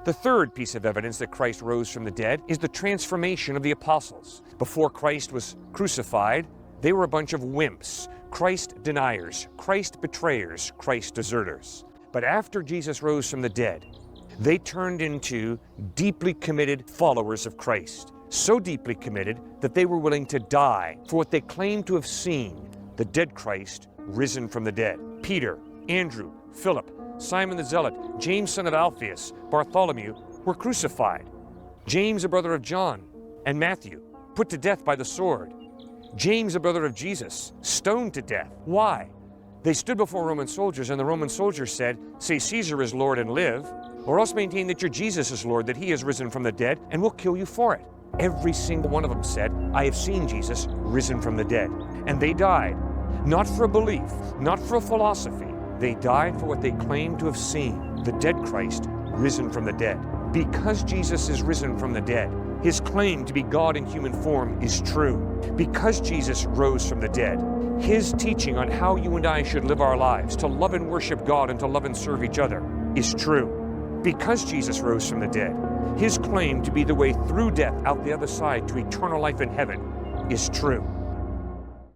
The third piece of evidence that Christ rose from the dead is the transformation of the apostles. Before Christ was crucified, they were a bunch of wimps, Christ deniers, Christ betrayers, Christ deserters. But after Jesus rose from the dead, they turned into deeply committed followers of Christ. So deeply committed that they were willing to die for what they claimed to have seen, the dead Christ risen from the dead. Peter, Andrew, Philip, Simon the Zealot, James son of Alphaeus, Bartholomew were crucified. James, a brother of John, and Matthew, put to death by the sword. James, a brother of Jesus, stoned to death. Why? They stood before Roman soldiers, and the Roman soldiers said, "Say Caesar is Lord and live, or else maintain that your Jesus is Lord, that he has risen from the dead, and we'll kill you for it." Every single one of them said, "I have seen Jesus risen from the dead." And they died, not for a belief, not for a philosophy. They died for what they claimed to have seen, the dead Christ risen from the dead. Because Jesus is risen from the dead, his claim to be God in human form is true. Because Jesus rose from the dead, his teaching on how you and I should live our lives, to love and worship God and to love and serve each other, is true. Because Jesus rose from the dead, his claim to be the way through death out the other side to eternal life in heaven is true.